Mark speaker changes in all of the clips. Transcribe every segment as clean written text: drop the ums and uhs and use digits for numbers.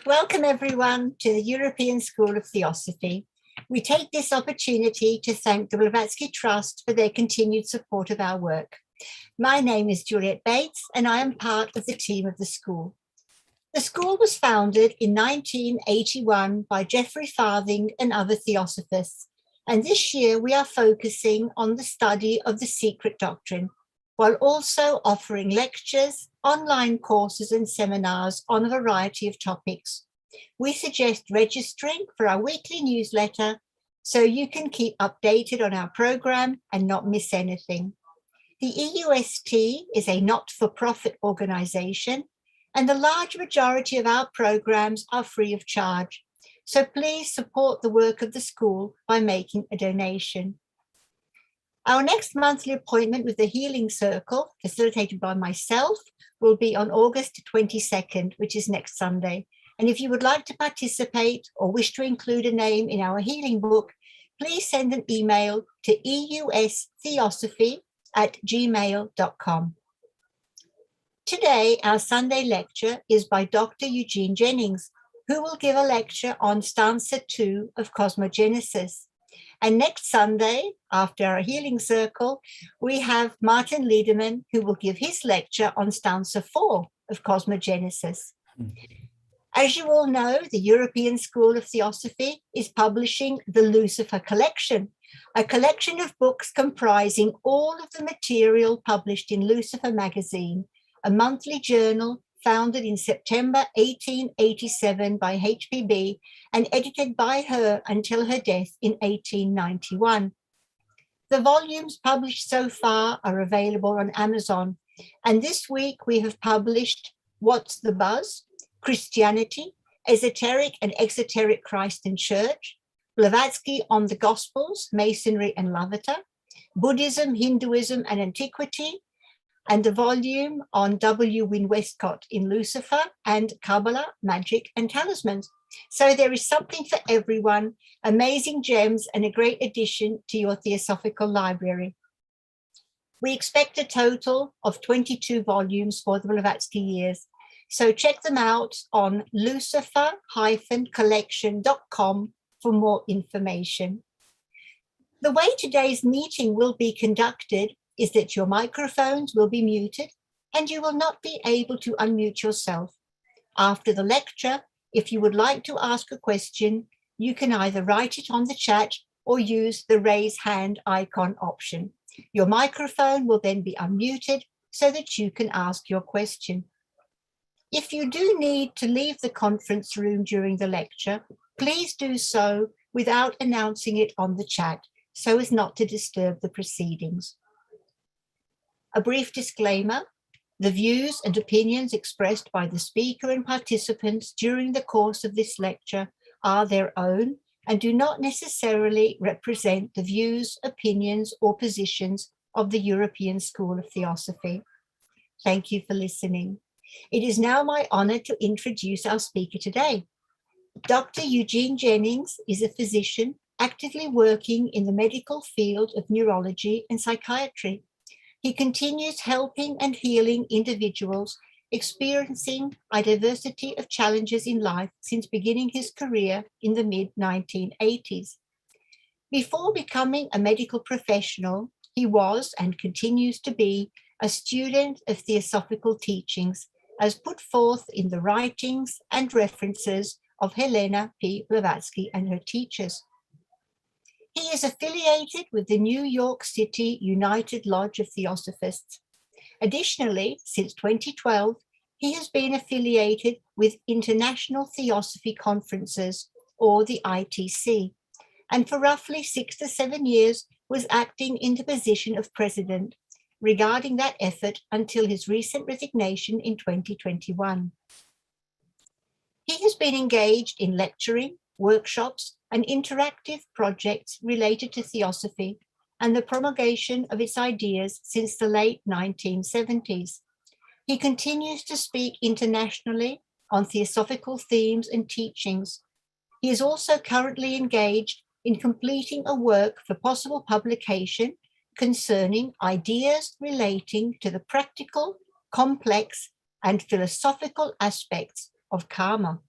Speaker 1: Welcome everyone to the European School of Theosophy. We take this opportunity to thank the Blavatsky Trust for their continued support of our work. My name is Juliet Bates and I am part of the team of the school. The school was founded in 1981 by Geoffrey Farthing and other theosophists, and this year we are focusing on the study of the secret doctrine, while also offering lectures, online courses and seminars on a variety of topics. We suggest registering for our weekly newsletter so you can keep updated on our program and not miss anything. The EUST is a not-for-profit organization, and the large majority of our programs are free of charge. So please support the work of the school by making a donation. Our next monthly appointment with the Healing Circle, facilitated by myself, will be on August 22nd, which is next Sunday. And if you would like to participate or wish to include a name in our healing book, please send an email to eustheosophy@gmail.com. Today, our Sunday lecture is by Dr. Eugene Jennings, who will give a lecture on Stanza 2 of Cosmogenesis. And next Sunday, after our healing circle, we have Martin Liederman, who will give his lecture on Stanza 4 of Cosmogenesis. As you all know, the European School of Theosophy is publishing the Lucifer Collection, a collection of books comprising all of the material published in Lucifer magazine, a monthly journal founded in September 1887 by HPB and edited by her until her death in 1891. The volumes published so far are available on Amazon, and this week we have published What's the Buzz? Christianity, Esoteric and Exoteric Christ and Church, Blavatsky on the Gospels, Masonry and Lavater, Buddhism, Hinduism and Antiquity, and a volume on W. Wynne Westcott in Lucifer and Kabbalah, Magic and Talismans. So there is something for everyone, amazing gems and a great addition to your theosophical library. We expect a total of 22 volumes for the Blavatsky years. So check them out on lucifer-collection.com for more information. The way today's meeting will be conducted is that your microphones will be muted and you will not be able to unmute yourself. After the lecture, if you would like to ask a question, you can either write it on the chat or use the raise hand icon option. Your microphone will then be unmuted so that you can ask your question. If you do need to leave the conference room during the lecture, please do so without announcing it on the chat so as not to disturb the proceedings. A brief disclaimer: the views and opinions expressed by the speaker and participants during the course of this lecture are their own and do not necessarily represent the views, opinions, or positions of the European School of Theosophy. Thank you for listening. It is now my honor to introduce our speaker today. Dr. Eugene Jennings is a physician actively working in the medical field of neurology and psychiatry. He continues helping and healing individuals experiencing a diversity of challenges in life since beginning his career in the mid-1980s. Before becoming a medical professional, he was and continues to be a student of theosophical teachings as put forth in the writings and references of Helena P. Blavatsky and her teachers. He is affiliated with the New York City United Lodge of Theosophists. Additionally, since 2012, he has been affiliated with International Theosophy Conferences, or the ITC, and for roughly 6 to 7 years was acting in the position of president regarding that effort until his recent resignation in 2021. He has been engaged in lecturing, workshops, and interactive projects related to theosophy and the promulgation of its ideas since the late 1970s. He continues to speak internationally on theosophical themes and teachings. He is also currently engaged in completing a work for possible publication concerning ideas relating to the practical, complex, and philosophical aspects of karma.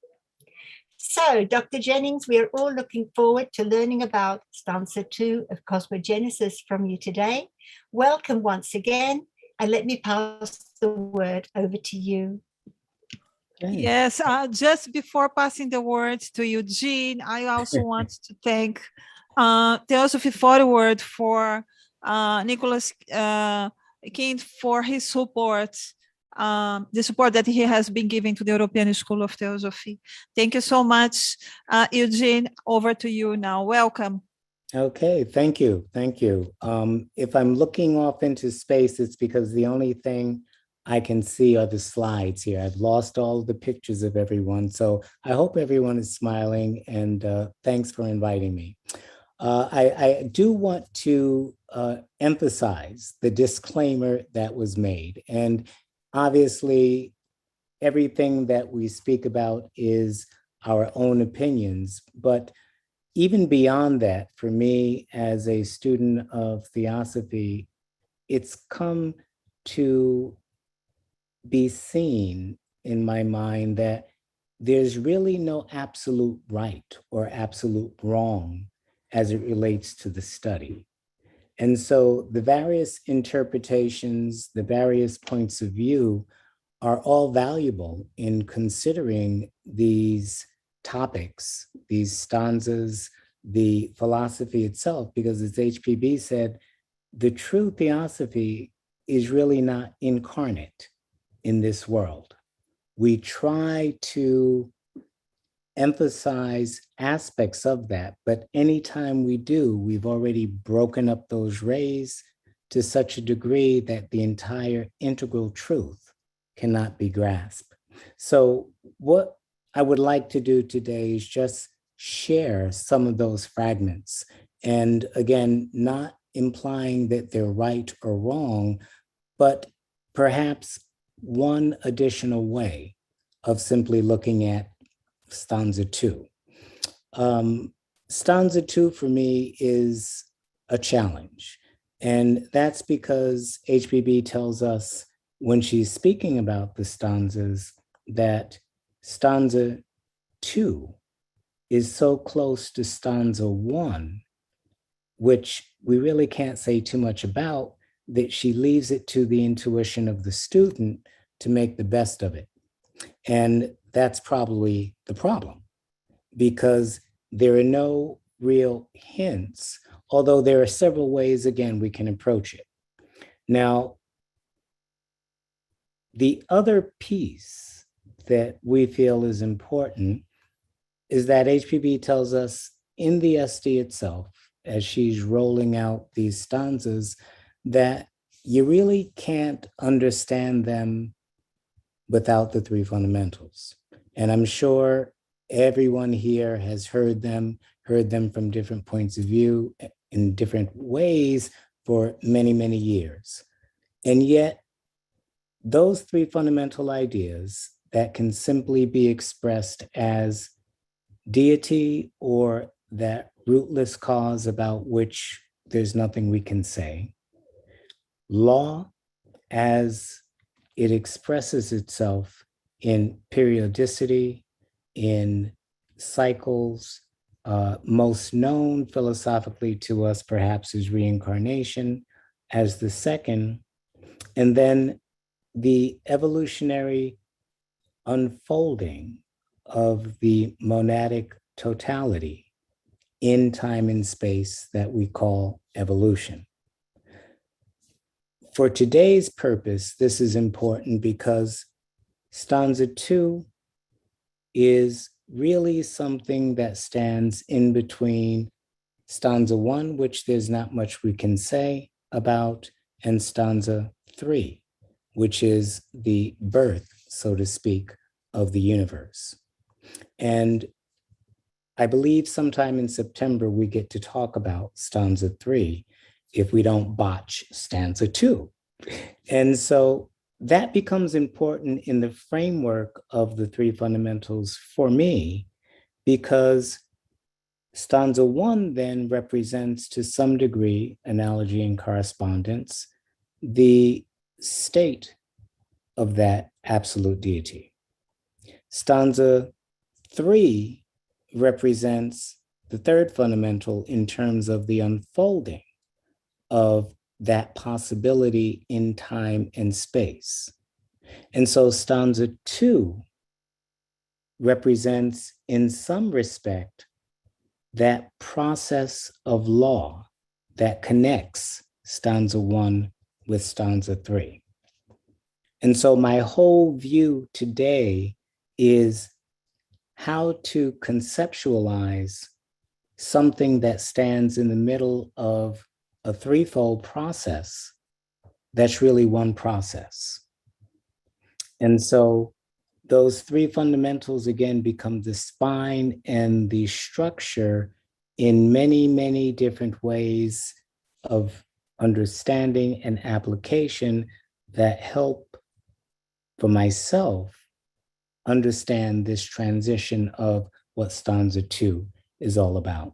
Speaker 1: So, Dr. Jennings, we are all looking forward to learning about Stanza 2 of Cosmogenesis from you today. Welcome once again, and let me pass the word over to you.
Speaker 2: Okay. Yes, just before passing the word to Eugene, I also want to thank Theosophy Forward for Nicholas King for his support, the support that he has been giving to the European School of Theosophy. Thank you so much, Eugene. Over to you now. Welcome.
Speaker 3: Okay, thank you. Thank you. If I'm looking off into space, it's because the only thing I can see are the slides here. I've lost all the pictures of everyone. So I hope everyone is smiling, and thanks for inviting me. I do want to emphasize the disclaimer that was made. And obviously, everything that we speak about is our own opinions, but even beyond that, for me as a student of Theosophy, it's come to be seen in my mind that there's really no absolute right or absolute wrong as it relates to the study. And so the various interpretations, the various points of view are all valuable in considering these topics, these stanzas, the philosophy itself, because as HPB said, the true theosophy is really not incarnate in this world. We try to emphasize aspects of that, but anytime we do, we've already broken up those rays to such a degree that the entire integral truth cannot be grasped. So what I would like to do today is just share some of those fragments. And again, not implying that they're right or wrong, but perhaps one additional way of simply looking at Stanza 2. Stanza 2 for me is a challenge. And that's because HPB tells us when she's speaking about the stanzas that stanza 2 is so close to stanza 1, which we really can't say too much about, that she leaves it to the intuition of the student to make the best of it. And that's probably the problem, because there are no real hints, although there are several ways, again, we can approach it. Now, the other piece that we feel is important is that HPB tells us in the SD itself, as she's rolling out these stanzas, that you really can't understand them without the three fundamentals. And I'm sure everyone here has heard them from different points of view in different ways for many, many years. And yet, those three fundamental ideas that can simply be expressed as deity or that rootless cause about which there's nothing we can say, law as it expresses itself in periodicity, in cycles, most known philosophically to us perhaps is reincarnation as the second, and then the evolutionary unfolding of the monadic totality in time and space that we call evolution. For today's purpose, this is important because stanza 2 is really something that stands in between stanza 1, which there's not much we can say about, and stanza 3, which is the birth, so to speak, of the universe. And I believe sometime in September, we get to talk about stanza 3 if we don't botch stanza 2. And so that becomes important in the framework of the three fundamentals for me, because stanza 1 then represents to some degree, analogy and correspondence, the state of that absolute deity. Stanza 3 represents the third fundamental in terms of the unfolding of that possibility in time and space. And so stanza 2 represents, in some respect, that process of law that connects stanza 1 with stanza 3. And so my whole view today is how to conceptualize something that stands in the middle of a threefold process that's really one process. And so those three fundamentals again become the spine and the structure in many, many different ways of understanding and application that help for myself understand this transition of what stanza 2 is all about.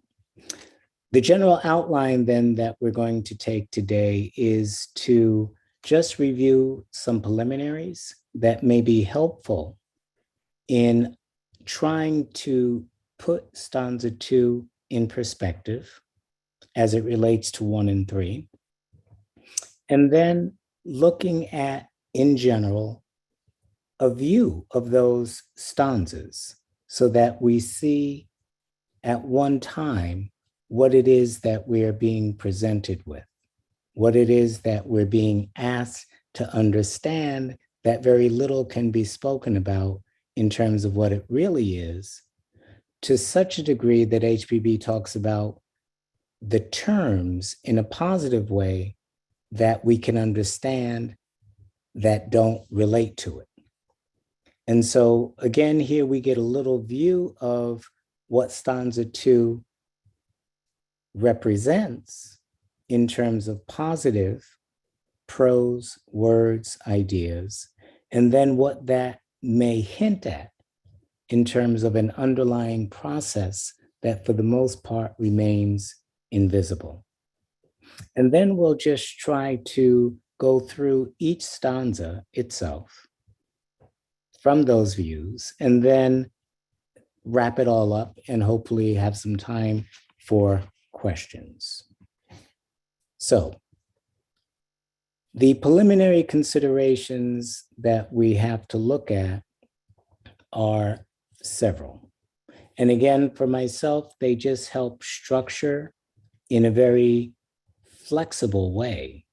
Speaker 3: The general outline then that we're going to take today is to just review some preliminaries that may be helpful in trying to put stanza 2 in perspective as it relates to 1 and 3. And then looking at, in general, a view of those stanzas so that we see at one time what it is that we're being presented with, what it is that we're being asked to understand that very little can be spoken about in terms of what it really is, to such a degree that HPB talks about the terms in a positive way that we can understand that don't relate to it. And so again, here we get a little view of what stanza 2 represents in terms of positive prose, words, ideas, and then what that may hint at in terms of an underlying process that for the most part remains invisible. And then we'll just try to go through each stanza itself from those views, and then wrap it all up and hopefully have some time for questions. So, the preliminary considerations that we have to look at are several. And again, for myself, they just help structure in a very flexible way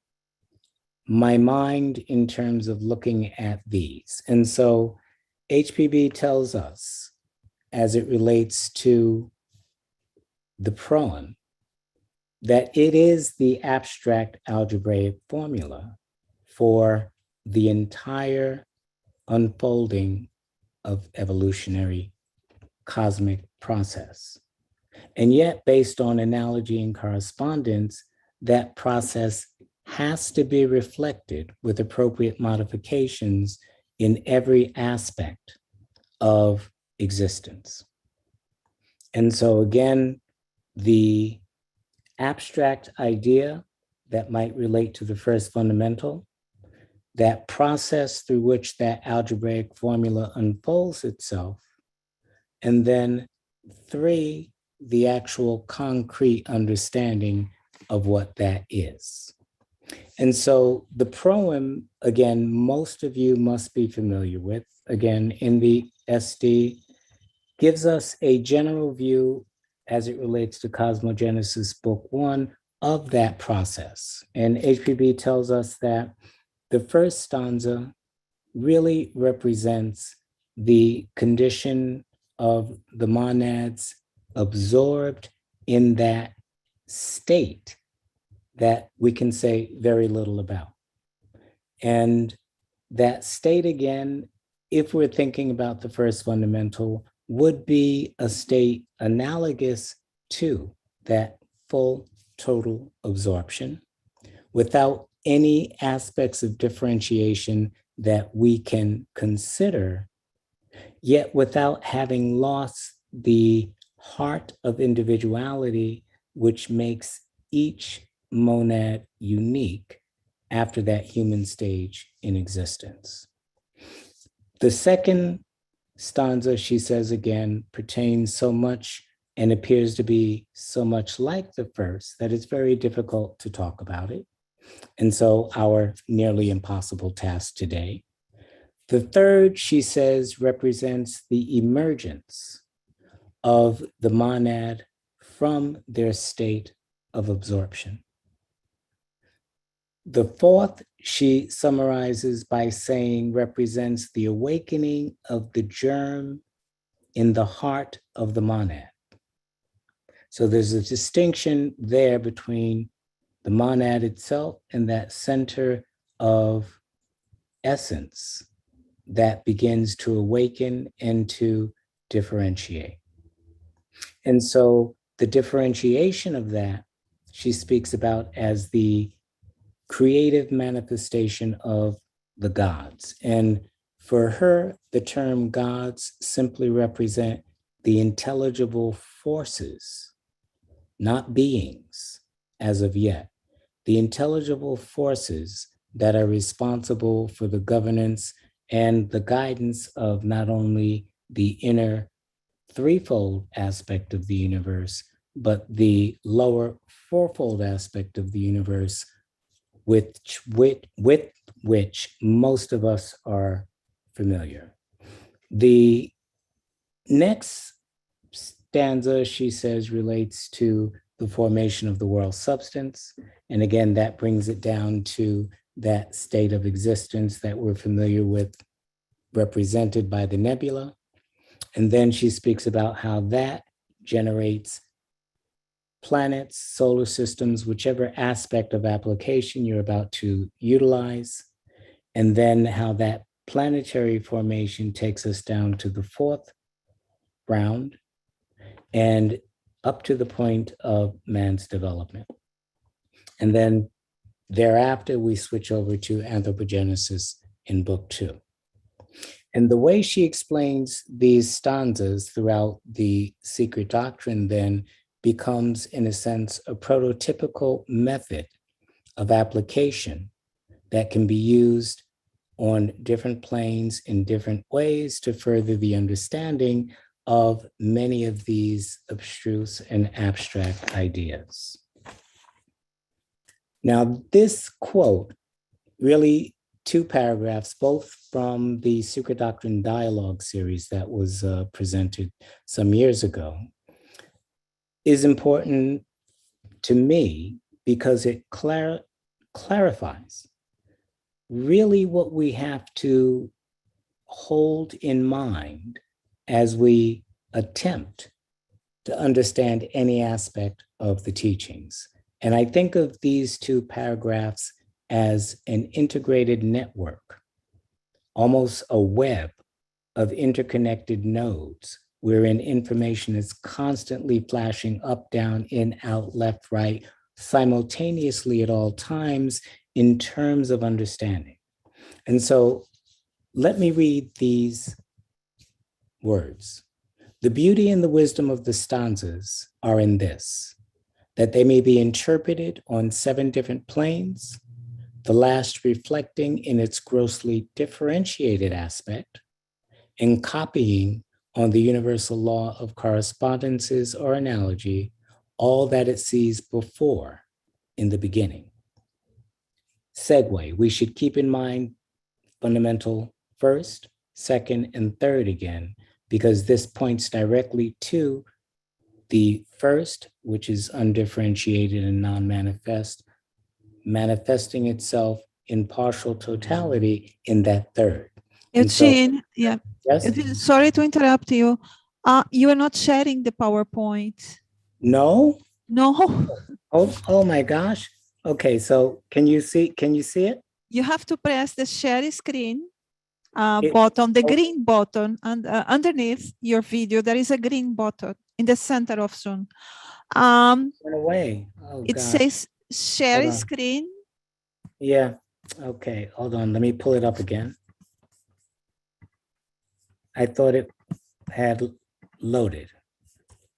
Speaker 3: my mind in terms of looking at these. And so HPB tells us, as it relates to the proem, that it is the abstract algebraic formula for the entire unfolding of evolutionary cosmic process. And yet, based on analogy and correspondence, that process has to be reflected with appropriate modifications in every aspect of existence. And so again, the abstract idea that might relate to the first fundamental, that process through which that algebraic formula unfolds itself, and then 3, the actual concrete understanding of what that is. And so the proem, again, most of you must be familiar with, again, in the SD, gives us a general view as it relates to Cosmogenesis Book 1 of that process. And HPB tells us that the first stanza really represents the condition of the monads absorbed in that state that we can say very little about. And that state, again, if we're thinking about the first fundamental, would be a state analogous to that full total absorption without any aspects of differentiation that we can consider, yet without having lost the heart of individuality, which makes each monad unique after that human stage in existence. The second stanza, she says again, pertains so much and appears to be so much like the first that it's very difficult to talk about it. And so our nearly impossible task today. The third, she says, represents the emergence of the monad from their state of absorption. The fourth, she summarizes by saying, represents the awakening of the germ in the heart of the monad. So there's a distinction there between the monad itself and that center of essence that begins to awaken and to differentiate. And so the differentiation of that, she speaks about as the creative manifestation of the gods. And for her, the term gods simply represent the intelligible forces, not beings as of yet, the intelligible forces that are responsible for the governance and the guidance of not only the inner threefold aspect of the universe, but the lower fourfold aspect of the universe with which most of us are familiar. The next stanza, she says, relates to the formation of the world substance. And again, that brings it down to that state of existence that we're familiar with, represented by the nebula. And then she speaks about how that generates planets, solar systems, whichever aspect of application you're about to utilize. And then how that planetary formation takes us down to the fourth round and up to the point of man's development. And then thereafter, we switch over to anthropogenesis in book 2. And the way she explains these stanzas throughout the Secret Doctrine then becomes, in a sense, a prototypical method of application that can be used on different planes in different ways to further the understanding of many of these abstruse and abstract ideas. Now, this quote, really 2 paragraphs, both from the Secret Doctrine Dialogue series that was presented some years ago, is important to me because it clarifies really what we have to hold in mind as we attempt to understand any aspect of the teachings. And I think of these 2 paragraphs as an integrated network, almost a web of interconnected nodes wherein information is constantly flashing up, down, in, out, left, right, simultaneously at all times in terms of understanding. And so let me read these words. The beauty and the wisdom of the stanzas are in this, that they may be interpreted on 7 different planes, the last reflecting in its grossly differentiated aspect and copying on the universal law of correspondences or analogy, all that it sees before in the beginning. Segue, we should keep in mind fundamental first, second, and third again, because this points directly to the first, which is undifferentiated and non-manifest, manifesting itself in partial totality in that third.
Speaker 2: Eugene, yeah.
Speaker 3: Yes?
Speaker 2: Eugene, sorry to interrupt you. You are not sharing the PowerPoint.
Speaker 3: No?
Speaker 2: No.
Speaker 3: Oh my gosh. Okay, so can you see it?
Speaker 2: You have to press the share screen button, the green button, and underneath your video, there is a green button in the center of Zoom.
Speaker 3: Went away. Oh,
Speaker 2: it
Speaker 3: God.
Speaker 2: says share screen.
Speaker 3: Yeah. Okay, hold on. Let me pull it up again. I thought it had loaded.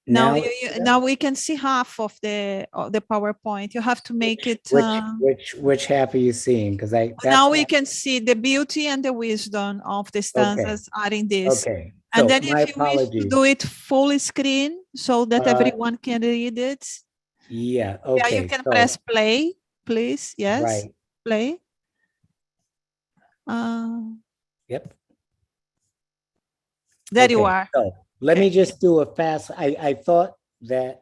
Speaker 2: Now we can see half of the PowerPoint. You have to make it.
Speaker 3: Which half are you seeing? Because
Speaker 2: now we can see the beauty and the wisdom of the stanzas are in this.
Speaker 3: Okay.
Speaker 2: And
Speaker 3: So
Speaker 2: then
Speaker 3: my
Speaker 2: if you wish to
Speaker 3: apologies.
Speaker 2: do it full screen so that everyone can read it.
Speaker 3: Yeah,
Speaker 2: Yeah,
Speaker 3: okay.
Speaker 2: you can
Speaker 3: so,
Speaker 2: press play, please. Yes,
Speaker 3: right.
Speaker 2: play.
Speaker 3: Yep.
Speaker 2: There you
Speaker 3: Okay,
Speaker 2: are.
Speaker 3: so let
Speaker 2: Okay.
Speaker 3: me just do a fast, I thought that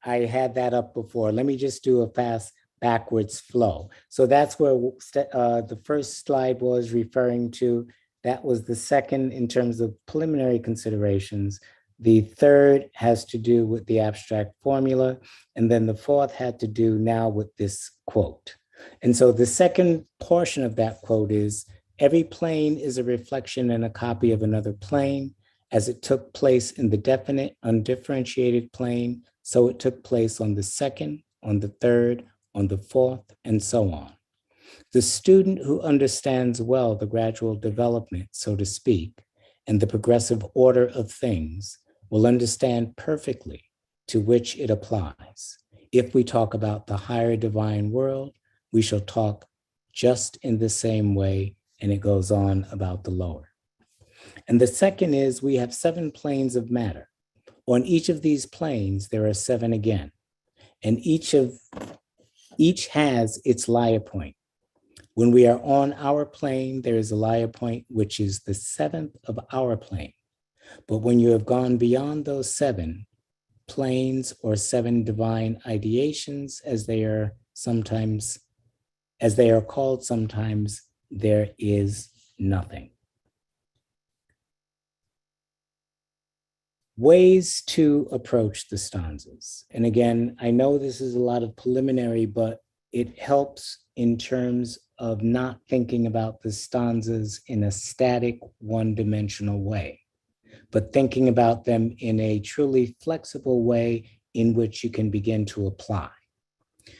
Speaker 3: I had that up before. Let me just do a fast backwards flow. So that's where the first slide was referring to. That was the second in terms of preliminary considerations. The third has to do with the abstract formula. And then the fourth had to do now with this quote. And so the second portion of that quote is, every plane is a reflection and a copy of another plane. As it took place in the definite, undifferentiated plane, so it took place on the second, on the third, on the fourth, and so on. The student who understands well the gradual development, so to speak, and the progressive order of things will understand perfectly to which it applies. If we talk about the higher divine world, we shall talk just in the same way, and it goes on about the lower. And the second is, we have 7 planes of matter. On each of these planes, there are 7 again, and each has its Laya point. When we are on our plane, there is a Laya point, which is the 7th of our plane. But when you have gone beyond those 7 planes, or 7 divine ideations, as they are called sometimes, there is nothing. Ways to approach the stanzas. And again, I know this is a lot of preliminary, but it helps in terms of not thinking about the stanzas in a static, one-dimensional way, but thinking about them in a truly flexible way in which you can begin to apply.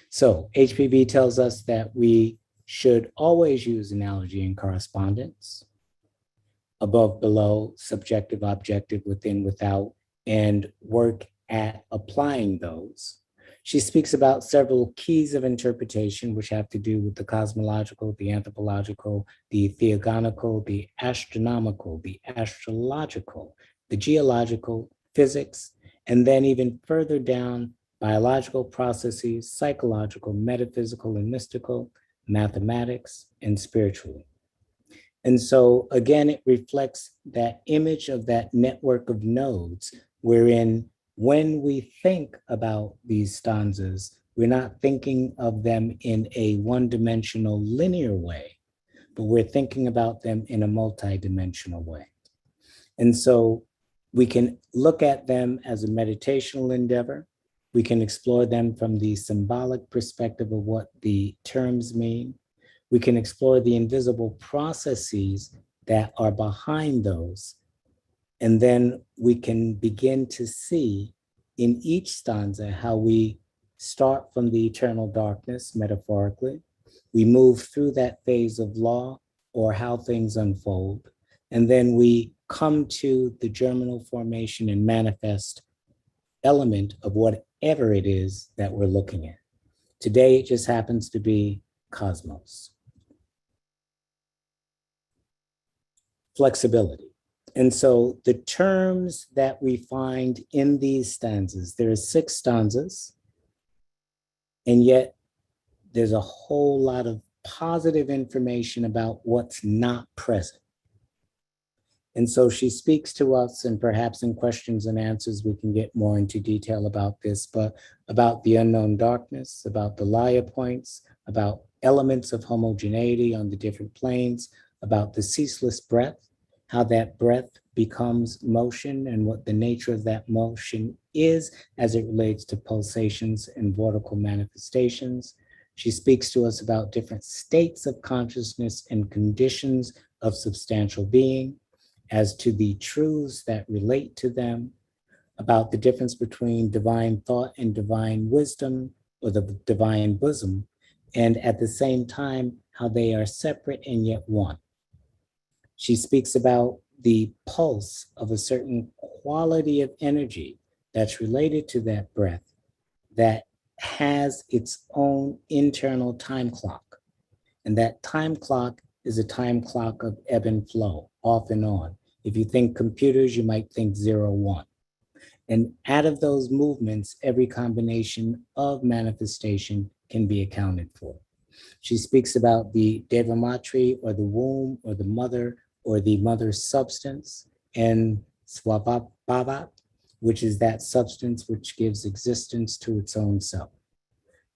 Speaker 3: So HPB tells us that we should always use analogy and correspondence, above, below, subjective, objective, within, without, and work at applying those. She speaks about several keys of interpretation, which have to do with the cosmological, the anthropological, the theogonical, the astronomical, the astrological, the geological, physics, and then even further down, biological processes, psychological, metaphysical, and mystical, mathematics, and spiritual. And so again, it reflects that image of that network of nodes, wherein when we think about these stanzas, we're not thinking of them in a one-dimensional linear way, but we're thinking about them in a multi-dimensional way. And so we can look at them as a meditational endeavor. We can explore them from the symbolic perspective of what the terms mean. We can explore the invisible processes that are behind those. And then we can begin to see in each stanza how we start from the eternal darkness, metaphorically. We move through that phase of law, or how things unfold. And then we come to the germinal formation and manifest element of whatever it is that we're looking at. Today, it just happens to be cosmos. Flexibility. And so the terms that we find in these stanzas, there are 6 stanzas, and yet there's a whole lot of positive information about what's not present. And so she speaks to us, and perhaps in questions and answers, we can get more into detail about this, but about the unknown darkness, about the Laya points, about elements of homogeneity on the different planes, about the ceaseless breath, how that breath becomes motion and what the nature of that motion is as it relates to pulsations and vortical manifestations. She speaks to us about different states of consciousness and conditions of substantial being, as to the truths that relate to them, about the difference between divine thought and divine wisdom, or the divine bosom, and at the same time, how they are separate and yet one. She speaks about the pulse of a certain quality of energy that's related to that breath, that has its own internal time clock. And that time clock is a time clock of ebb and flow, off and on. If you think computers, you might think 0, 1. And out of those movements, every combination of manifestation can be accounted for. She speaks about the Devamatri, or the womb, or the mother, or the mother's substance, and Swabhavat, which is that substance which gives existence to its own self.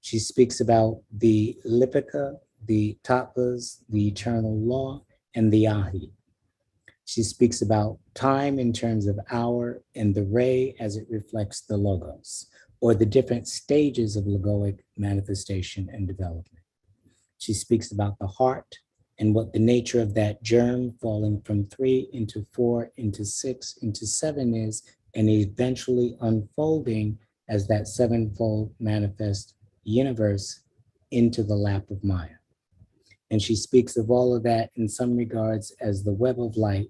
Speaker 3: She speaks about the Lipika, the Tattvas, the eternal law, and the Ahi. She speaks about time in terms of hour, and the ray as it reflects the logos, or the different stages of logoic manifestation and development. She speaks about the heart and what the nature of that germ falling from 3 into 4 into 6 into 7 is, and eventually unfolding as that sevenfold manifest universe into the lap of Maya. And she speaks of all of that in some regards as the web of light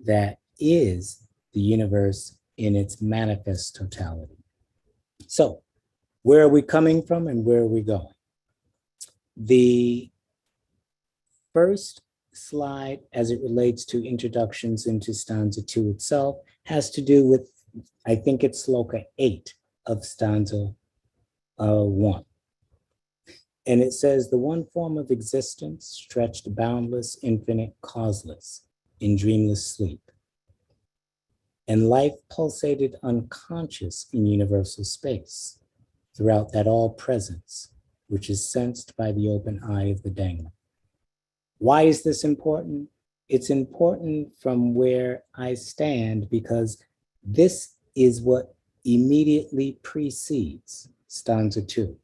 Speaker 3: that is the universe in its manifest totality. So, where are we coming from and where are we going? The first slide, as it relates to introductions into stanza 2 itself, has to do with, I think it's sloka 8 of stanza 1. And it says, the one form of existence stretched boundless, infinite, causeless, in dreamless sleep. And life pulsated unconscious in universal space, throughout that all presence, which is sensed by the open eye of the Dhamma. Why is this important? It's important from where I stand because this is what immediately precedes stanza 2.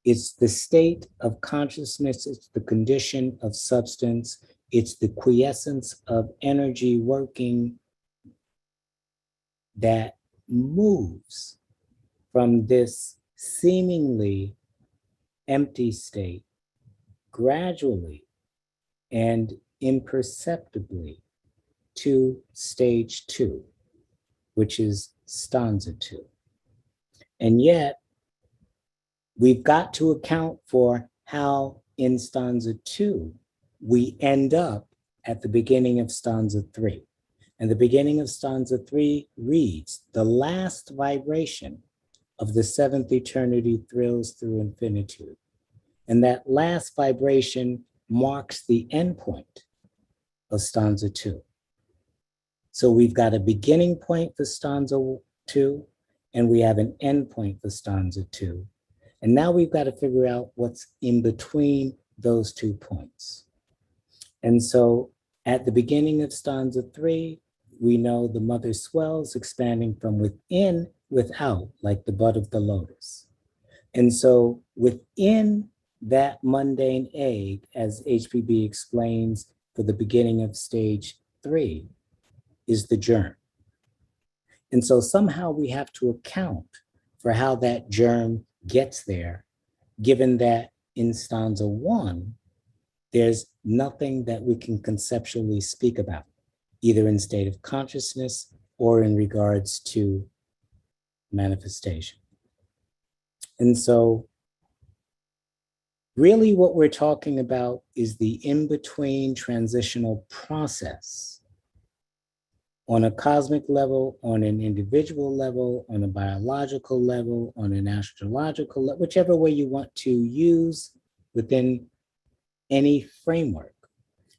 Speaker 3: It's the state of consciousness, it's the condition of substance, it's the quiescence of energy working that moves from this seemingly empty state gradually and imperceptibly to stage 2, which is stanza 2. And yet, we've got to account for how in stanza 2, we end up at the beginning of stanza 3. And the beginning of stanza 3 reads, the last vibration of the seventh eternity thrills through infinitude. And that last vibration marks the end point of stanza 2. So we've got a beginning point for stanza 2, and we have an end point for stanza 2. And now we've got to figure out what's in between those 2 points. And so at the beginning of stanza 3, we know the mother swells, expanding from within, without, like the bud of the lotus. And so within that mundane egg, as HPB explains for the beginning of stage 3, is the germ. And so somehow we have to account for how that germ gets there, given that in stanza 1, there's nothing that we can conceptually speak about, either in state of consciousness or in regards to manifestation. And so really what we're talking about is the in-between transitional process on a cosmic level, on an individual level, on a biological level, on an astrological level, whichever way you want to use within any framework.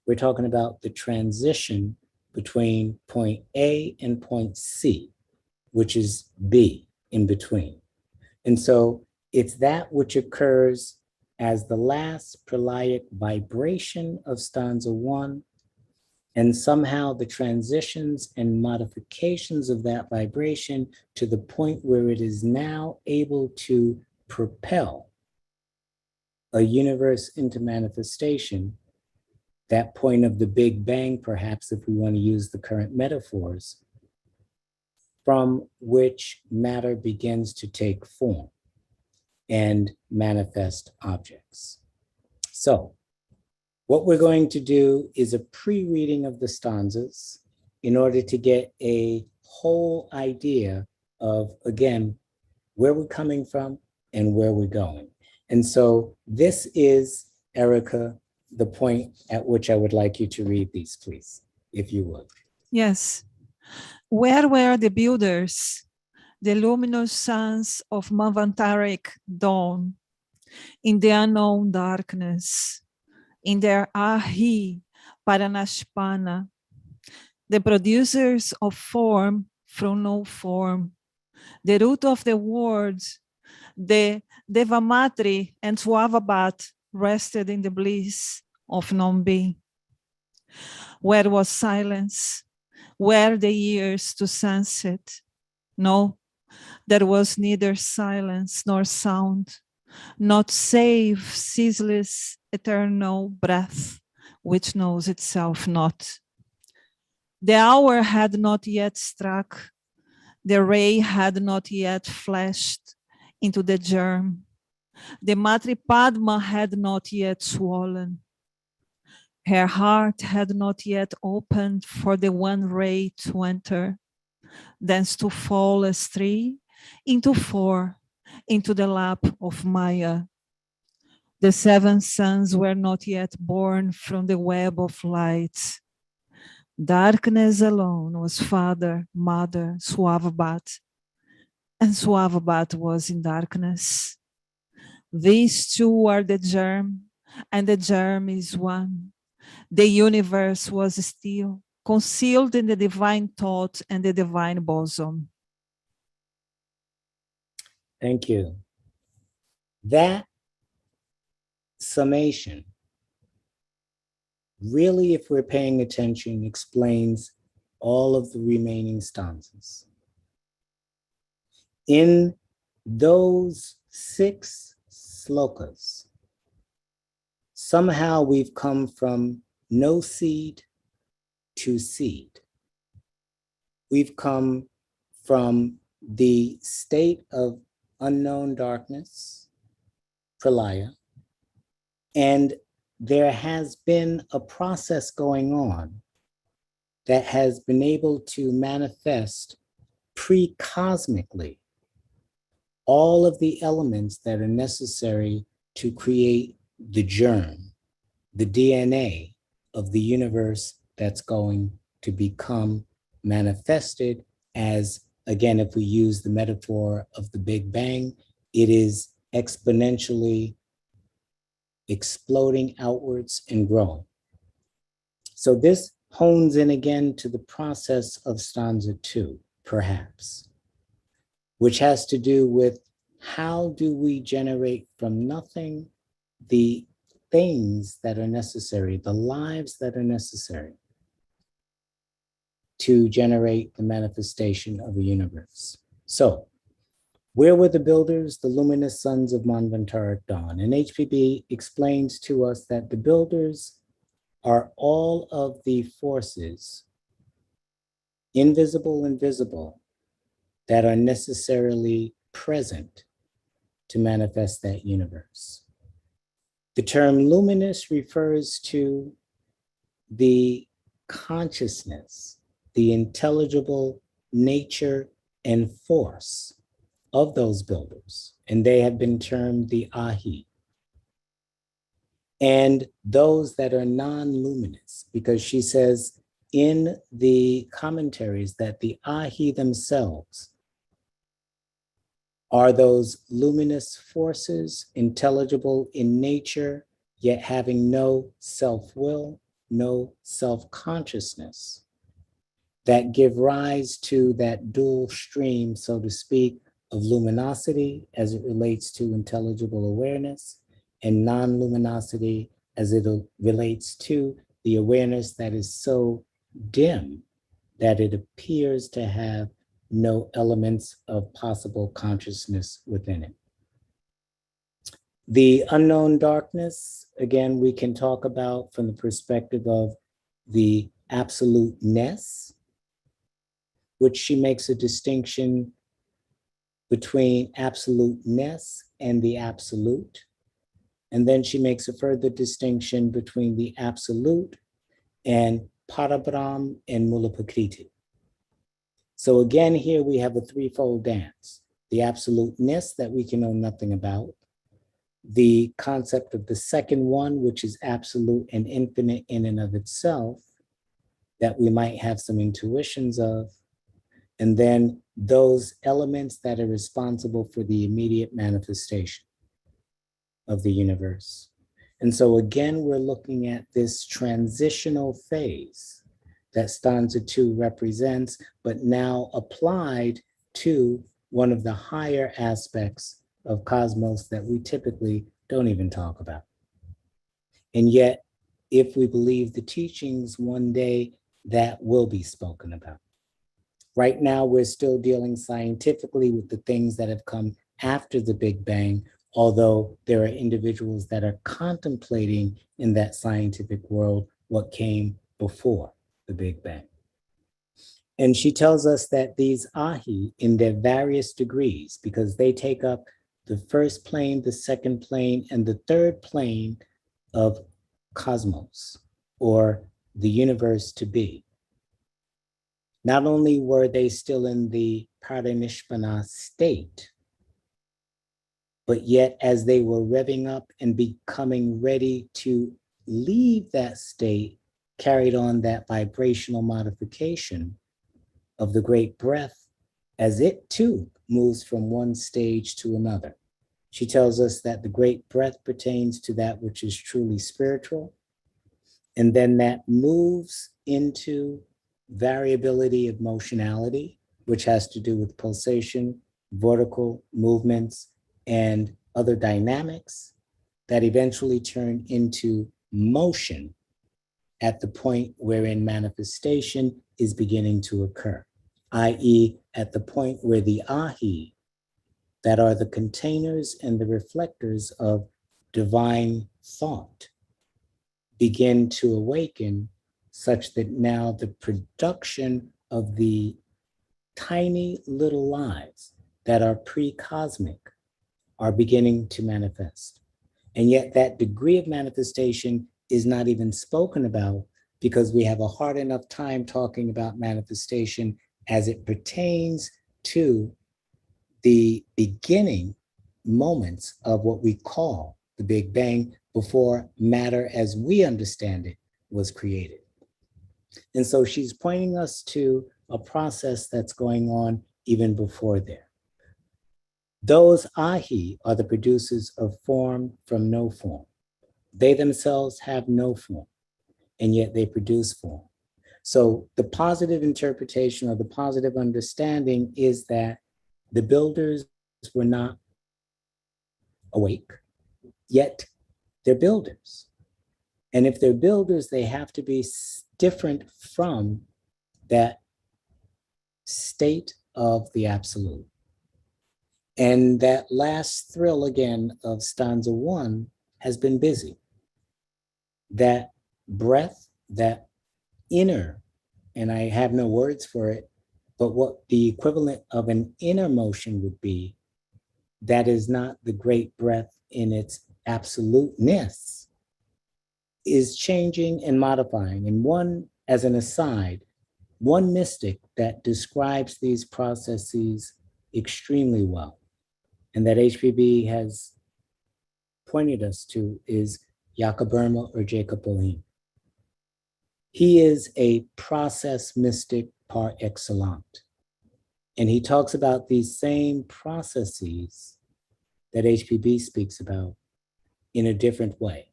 Speaker 3: We're talking about the transition between point A and point C, which is B, in between. And so it's that which occurs as the last pralaic vibration of stanza 1, and somehow the transitions and modifications of that vibration to the point where it is now able to propel a universe into manifestation, that point of the Big Bang, perhaps, if we want to use the current metaphors, from which matter begins to take form and manifest objects. So what we're going to do is a pre-reading of the stanzas in order to get a whole idea of, again, where we're coming from and where we're going. And so this is, Erica, the point at which I would like you to read these, please, if you would.
Speaker 2: Yes. Where were the builders, the luminous sons of Manvantaric dawn, in the unknown darkness, in their Ahi Paranashpana, the producers of form from no form, the root of the words, the Devamatri and Swavabat rested in the bliss of non-being. Where was silence? Where the years to sunset? No, there was neither silence nor sound, not save ceaseless eternal breath, which knows itself not. The hour had not yet struck, the ray had not yet flashed into the germ, the Matri Padma had not yet swollen. Her heart had not yet opened for the one ray to enter, thence to fall as three into four, into the lap of Maya. The seven suns were not yet born from the web of light. Darkness alone was father, mother, Swavabat, and Swavabat was in darkness. These two are the germ, and the germ is one. The universe was still concealed in the divine thought and the divine bosom.
Speaker 3: Thank you. That summation really, if we're paying attention, explains all of the remaining stanzas. In those 6 slokas, somehow we've come from no seed to seed. We've come from the state of unknown darkness, pralaya, and there has been a process going on that has been able to manifest pre-cosmically all of the elements that are necessary to create the germ, the DNA of the universe that's going to become manifested as, again, if we use the metaphor of the Big Bang, it is exponentially exploding outwards and growing. So this hones in again to the process of stanza 2, perhaps, which has to do with how do we generate from nothing the things that are necessary, the lives that are necessary to generate the manifestation of a universe. So, where were the builders? The luminous sons of Manvantaric dawn. And HPB explains to us that the builders are all of the forces, invisible and visible, that are necessarily present to manifest that universe. The term luminous refers to the consciousness, the intelligible nature and force of those builders, and they have been termed the Ahi. And those that are non-luminous, because she says in the commentaries that the Ahi themselves are those luminous forces, intelligible in nature, yet having no self-will, no self-consciousness, that give rise to that dual stream, so to speak, of luminosity as it relates to intelligible awareness, and non-luminosity as it relates to the awareness that is so dim that it appears to have no elements of possible consciousness within it. The unknown darkness, again, we can talk about from the perspective of the absoluteness, which she makes a distinction between absoluteness and the absolute. And then she makes a further distinction between the absolute and Parabrahm and Mulapakriti. So again, here we have a threefold dance: the absoluteness that we can know nothing about, the concept of the second one, which is absolute and infinite in and of itself, that we might have some intuitions of, and then those elements that are responsible for the immediate manifestation of the universe. And so again, we're looking at this transitional phase that Stanza 2 represents, but now applied to one of the higher aspects of cosmos that we typically don't even talk about. And yet, if we believe the teachings, one day that will be spoken about. Right now, we're still dealing scientifically with the things that have come after the Big Bang, although there are individuals that are contemplating in that scientific world what came before the Big Bang. And she tells us that these ahi, in their various degrees, because they take up the first plane, the second plane, and the third plane of cosmos, or the universe to be. Not only were they still in the parinishpana state, but yet as they were revving up and becoming ready to leave that state, carried on that vibrational modification of the great breath as it too moves from one stage to another. She tells us that the great breath pertains to that which is truly spiritual, and then that moves into variability of motionality, which has to do with pulsation, vertical movements, and other dynamics that eventually turn into motion at the point wherein manifestation is beginning to occur, i.e., at the point where the ahi, that are the containers and the reflectors of divine thought, begin to awaken, such that now the production of the tiny little lives that are pre-cosmic are beginning to manifest. And yet that degree of manifestation is not even spoken about, because we have a hard enough time talking about manifestation as it pertains to the beginning moments of what we call the Big Bang, before matter as we understand it was created. And so she's pointing us to a process that's going on even before there. Those ahi are the producers of form from no form. They themselves have no form, and yet they produce form. So the positive interpretation or the positive understanding is that the builders were not awake, yet they're builders. And if they're builders, they have to be different from that state of the absolute. And that last thrill again of stanza 1 has been busy. That breath, that inner, and I have no words for it, but what the equivalent of an inner motion would be, that is not the great breath in its absoluteness, is changing and modifying. And one, as an aside, one mystic that describes these processes extremely well, and that HPB has pointed us to, is Jakob Burma or Jacob Boehme. He is a process mystic par excellence. And he talks about these same processes that HPB speaks about in a different way,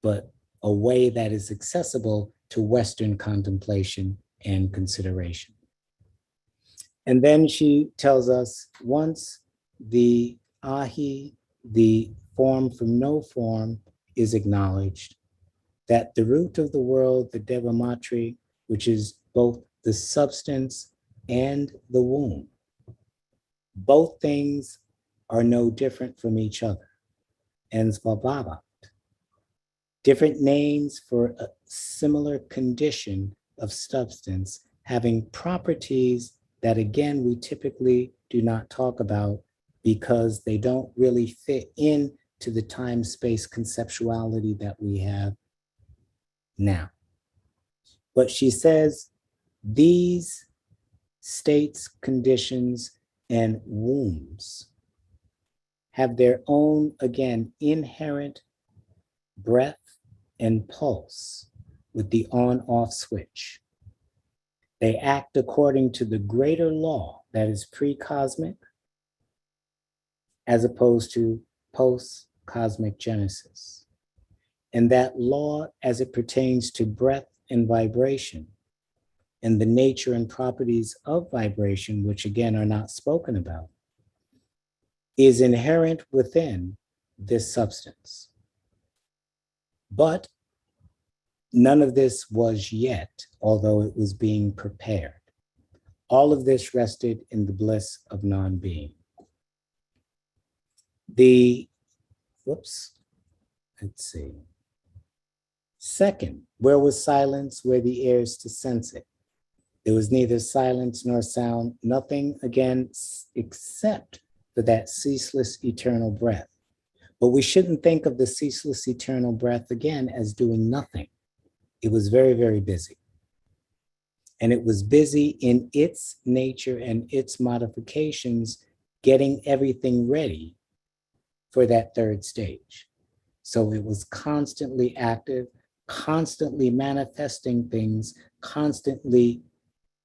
Speaker 3: but a way that is accessible to Western contemplation and consideration. And then she tells us, once the ahi, the form from no form, is acknowledged, that the root of the world, the Devamatri, which is both the substance and the womb, both things are no different from each other. And Svabhava, different names for a similar condition of substance, having properties that, again, we typically do not talk about because they don't really fit in to the time-space conceptuality that we have now. But she says these states, conditions, and wombs have their own, again, inherent breath and pulse with the on-off switch. They act according to the greater law that is pre-cosmic, as opposed to post-cosmic genesis. And that law, as it pertains to breath and vibration, and the nature and properties of vibration, which again are not spoken about, is inherent within this substance. But none of this was yet, although it was being prepared. All of this rested in the bliss of non-being. Let's see. Second, where was silence, where the ear is to sense it? There was neither silence nor sound, nothing again except for that ceaseless eternal breath. But we shouldn't think of the ceaseless eternal breath again as doing nothing. It was very, very busy. And it was busy in its nature and its modifications, getting everything ready for that third stage. So it was constantly active, constantly manifesting things, constantly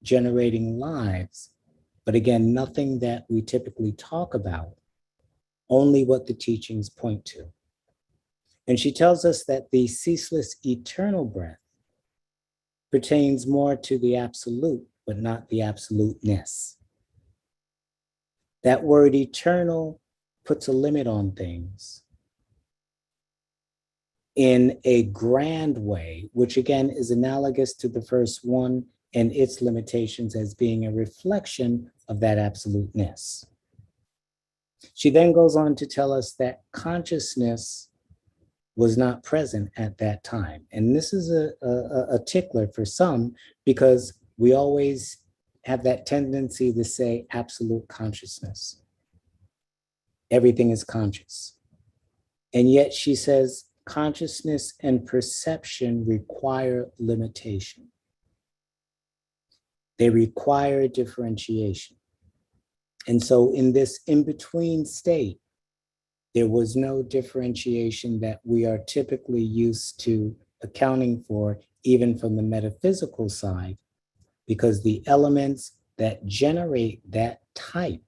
Speaker 3: generating lives. But again, nothing that we typically talk about, only what the teachings point to. And she tells us that the ceaseless eternal breath pertains more to the absolute, but not the absoluteness. That word eternal puts a limit on things in a grand way, which again is analogous to the first one and its limitations as being a reflection of that absoluteness. She then goes on to tell us that consciousness was not present at that time. And this is a tickler for some, because we always have that tendency to say absolute consciousness. Everything is conscious. And yet she says consciousness and perception require limitation. They require differentiation. And so in this in-between state, there was no differentiation that we are typically used to accounting for, even from the metaphysical side, because the elements that generate that type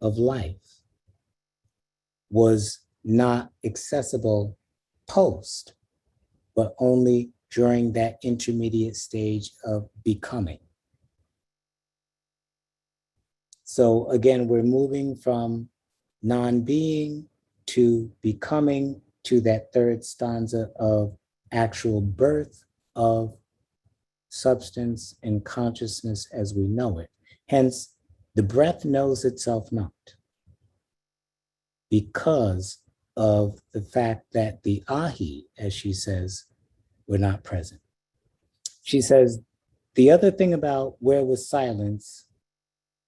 Speaker 3: of life was not accessible post, but only during that intermediate stage of becoming. So again, we're moving from non-being to becoming, to that third stanza of actual birth of substance and consciousness as we know it. Hence, the breath knows itself not, because of the fact that the ahi, as she says, were not present. She says, the other thing about where was silence,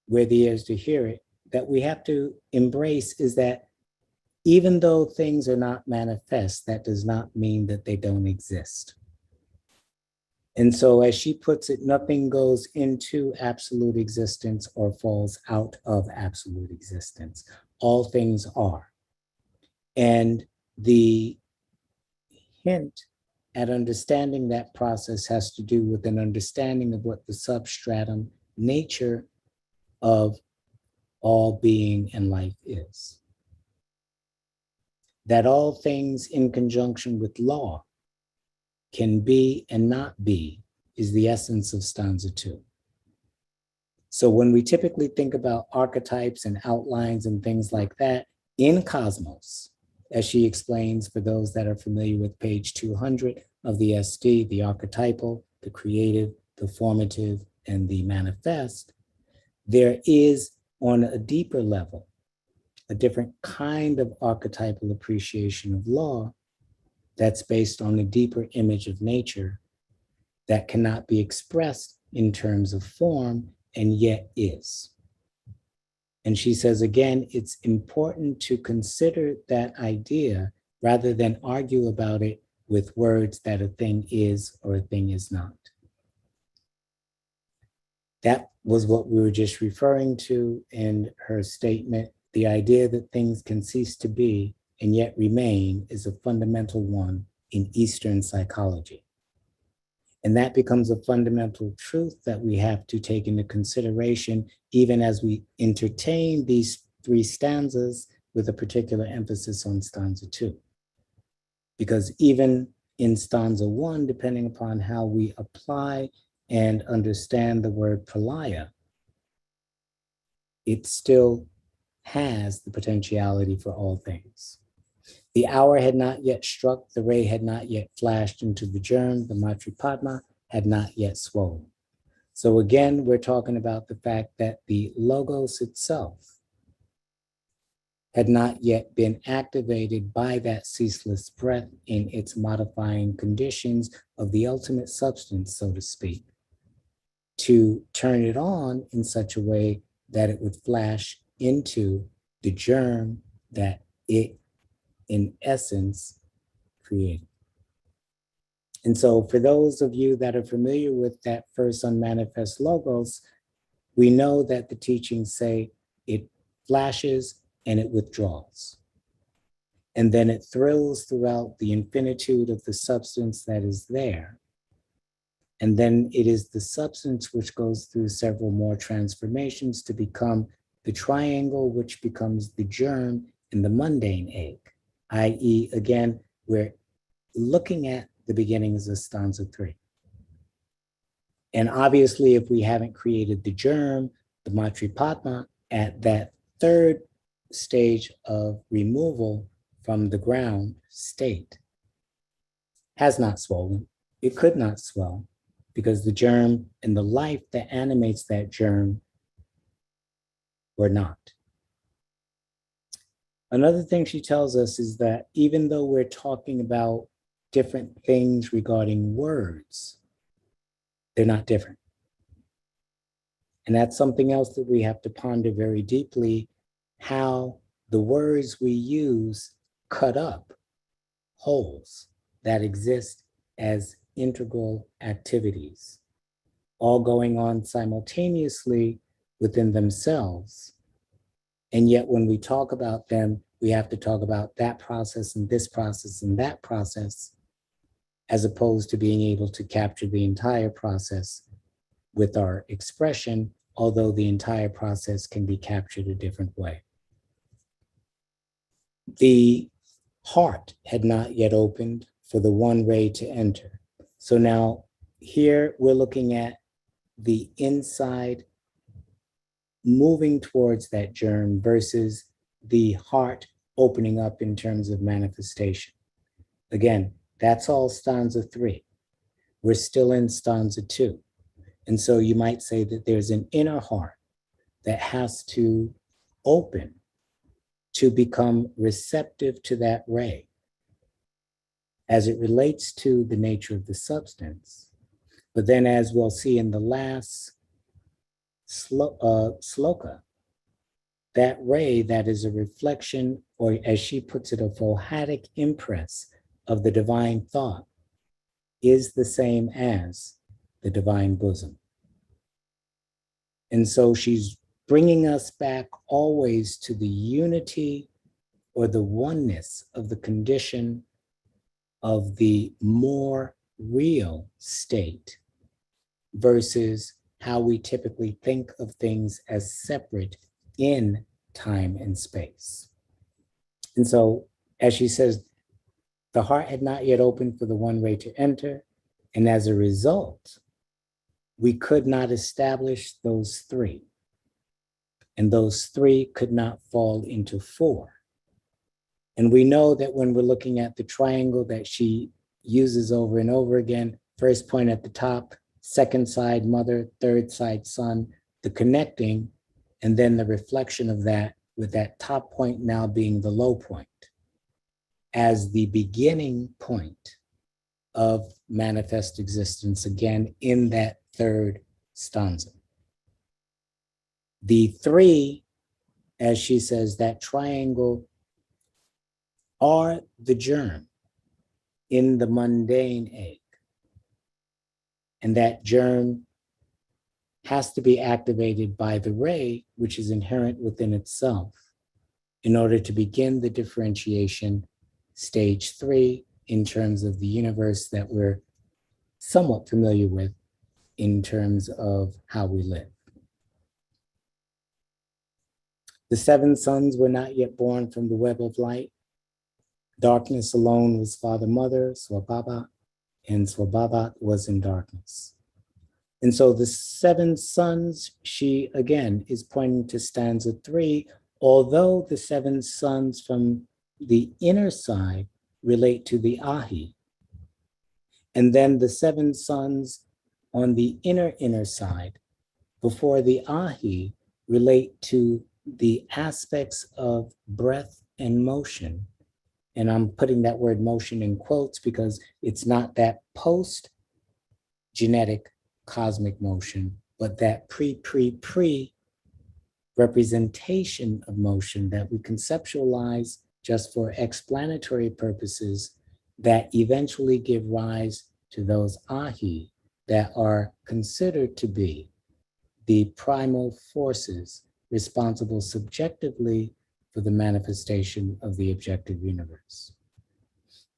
Speaker 3: where the ear is to hear it, that we have to embrace is that even though things are not manifest, that does not mean that they don't exist. And so as she puts it, nothing goes into absolute existence or falls out of absolute existence. All things are. And the hint at understanding that process has to do with an understanding of what the substratum nature of all being and life is. That all things in conjunction with law can be and not be is the essence of stanza 2. So when we typically think about archetypes and outlines and things like that in Cosmos, as she explains for those that are familiar with page 200 of the SD, the archetypal, the creative, the formative, and the manifest, there is on a deeper level a different kind of archetypal appreciation of law that's based on a deeper image of nature that cannot be expressed in terms of form and yet is. And she says, again, it's important to consider that idea rather than argue about it with words that a thing is or a thing is not. That was what we were just referring to in her statement. The idea that things can cease to be and yet remain is a fundamental one in Eastern psychology. And that becomes a fundamental truth that we have to take into consideration, even as we entertain these three stanzas with a particular emphasis on stanza 2. Because even in stanza 1, depending upon how we apply and understand the word pralaya, it still has the potentiality for all things. The hour had not yet struck, the ray had not yet flashed into the germ, the Matripadma had not yet swollen. So again, we're talking about the fact that the logos itself had not yet been activated by that ceaseless breath in its modifying conditions of the ultimate substance, so to speak, to turn it on in such a way that it would flash into the germ that it, in essence, created. And so for those of you that are familiar with that first unmanifest logos, we know that the teachings say it flashes and it withdraws. And then it thrills throughout the infinitude of the substance that is there. And then it is the substance which goes through several more transformations to become the triangle, which becomes the germ in the mundane egg, i.e., again, we're looking at the beginnings of stanza 3. And obviously, if we haven't created the germ, the Matripadma, at that third stage of removal from the ground state, has not swollen. It could not swell because the germ and the life that animates that germ were not. Another thing she tells us is that even though we're talking about different things regarding words, they're not different. And that's something else that we have to ponder very deeply, how the words we use cut up wholes that exist as integral activities, all going on simultaneously within themselves. And yet when we talk about them, we have to talk about that process and this process and that process, as opposed to being able to capture the entire process with our expression, although the entire process can be captured a different way. The heart had not yet opened for the one ray to enter. So now here we're looking at the inside moving towards that germ versus the heart opening up in terms of manifestation. Again, that's all stanza 3. We're still in stanza 2. And so you might say that there's an inner heart that has to open to become receptive to that ray as it relates to the nature of the substance. But then, as we'll see in the last sloka, that ray that is a reflection, or as she puts it, a phohatic impress of the divine thought, is the same as the divine bosom. And so she's bringing us back always to the unity or the oneness of the condition of the more real state versus how we typically think of things as separate in time and space. And so, as she says, the heart had not yet opened for the one ray to enter, and as a result, we could not establish those 3. And those 3 could not fall into 4. And we know that when we're looking at the triangle that she uses over and over again, first point at the top, second side mother, third side son, the connecting, and then the reflection of that, with that top point now being the low point, as the beginning point of manifest existence, again, in that third stanza. The 3, as she says, that triangle, are the germ in the mundane egg. And that germ has to be activated by the ray, which is inherent within itself, in order to begin the differentiation, stage 3, in terms of the universe that we're somewhat familiar with in terms of how we live. The seven sons were not yet born from the web of light. Darkness alone was father, mother, Swabhava, and Swabhava was in darkness. And so the seven sons, she again is pointing to stanza 3, although the seven sons from the inner side relate to the Ahi. And then the seven sons on the inner side before the Ahi relate to the aspects of breath and motion. And I'm putting that word motion in quotes because it's not that post-genetic cosmic motion, but that pre representation of motion that we conceptualize just for explanatory purposes that eventually give rise to those Ahi that are considered to be the primal forces responsible subjectively for the manifestation of the objective universe.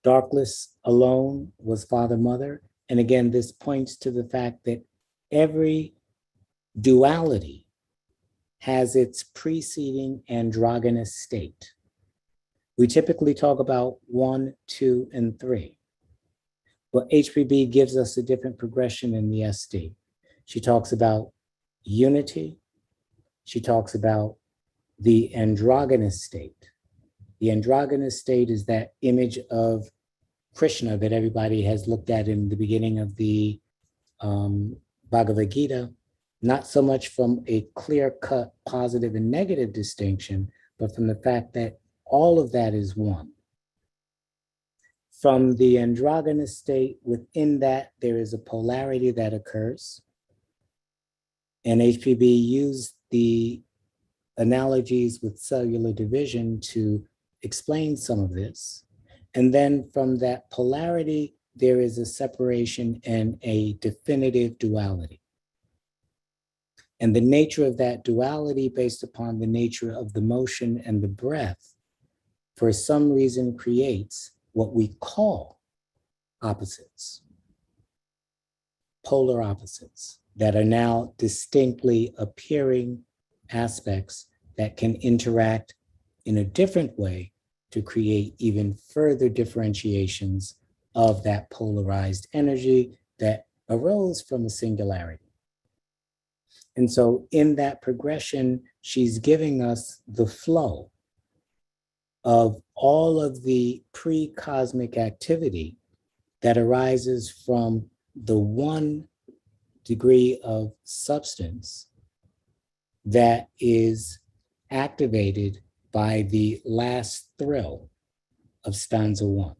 Speaker 3: Darkness alone was father, mother. And again, this points to the fact that every duality has its preceding androgynous state. We typically talk about 1, 2, and 3. But HPB gives us a different progression in the SD. She talks about unity. She talks about the androgynous state. The androgynous state is that image of Krishna that everybody has looked at in the beginning of the Bhagavad Gita, not so much from a clear-cut positive and negative distinction, but from the fact that all of that is one. From the androgynous state, within that, there is a polarity that occurs. And HPB used the analogies with cellular division to explain some of this. And then from that polarity, there is a separation and a definitive duality. And the nature of that duality, based upon the nature of the motion and the breath, for some reason creates what we call opposites, polar opposites, that are now distinctly appearing aspects that can interact in a different way to create even further differentiations of that polarized energy that arose from a singularity. And so in that progression, she's giving us the flow of all of the pre-cosmic activity that arises from the one degree of substance that is activated by the last thrill of stanza 1.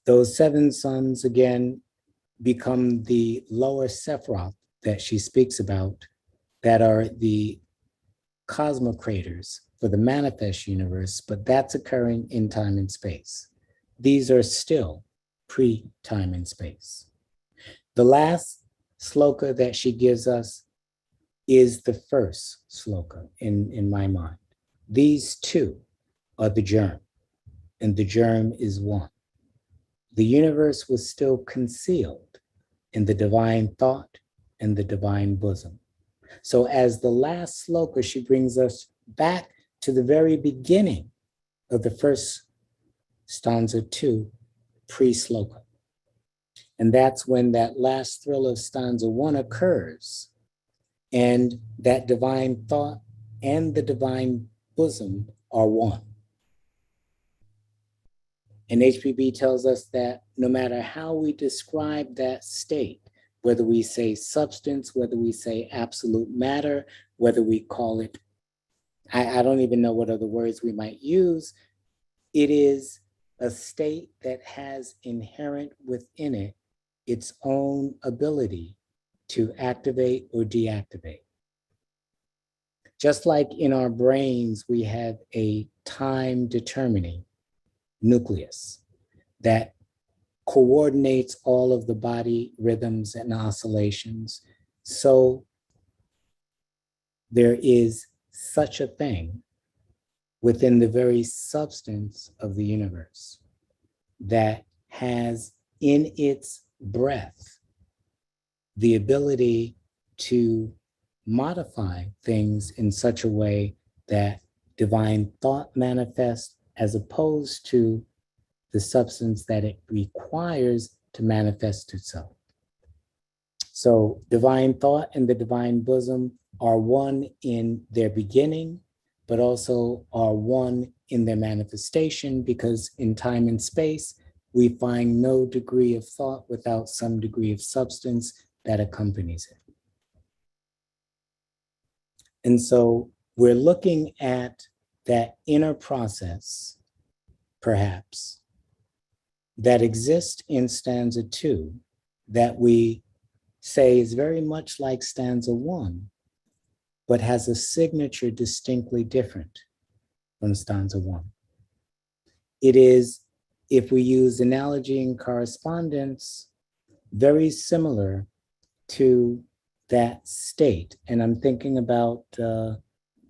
Speaker 3: Those seven sons, again, become the lower Sephiroth that she speaks about, that are the cosmocrators for the manifest universe, but that's occurring in time and space. These are still pre-time and space. The last sloka that she gives us is the first sloka in my mind. These two are the germ, and the germ is one. The universe was still concealed in the divine thought and the divine bosom. So as the last sloka, she brings us back to the very beginning of the first stanza 2 pre-sloka. And that's when that last thrill of stanza 1 occurs. And that divine thought and the divine bosom are one. And HPB tells us that no matter how we describe that state, whether we say substance, whether we say absolute matter, whether we call it, I don't even know what other words we might use, it is a state that has inherent within it its own ability to activate or deactivate. Just like in our brains, we have a time determining nucleus that coordinates all of the body rhythms and oscillations. So there is such a thing within the very substance of the universe that has in its breath the ability to modify things in such a way that divine thought manifests, as opposed to the substance that it requires to manifest itself. So divine thought and the divine bosom are one in their beginning, but also are one in their manifestation, because in time and space, we find no degree of thought without some degree of substance that accompanies it. And so we're looking at that inner process, perhaps, that exists in stanza 2, that we say is very much like stanza 1, but has a signature distinctly different from stanza 1. It is, if we use analogy and correspondence, very similar to that state. And I'm thinking about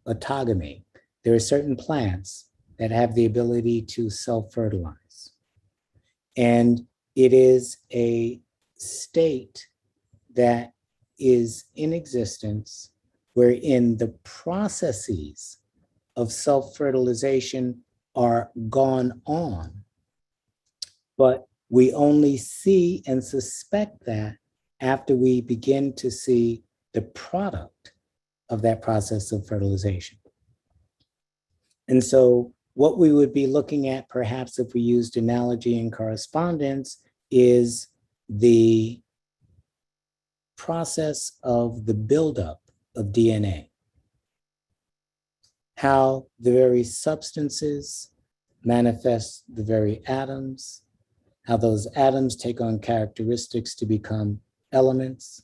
Speaker 3: autogamy. There are certain plants that have the ability to self-fertilize. And it is a state that is in existence wherein the processes of self-fertilization are gone on, but we only see and suspect that after we begin to see the product of that process of fertilization. And so what we would be looking at, perhaps if we used analogy and correspondence, is the process of the buildup of DNA. How the very substances manifest the very atoms, how those atoms take on characteristics to become elements,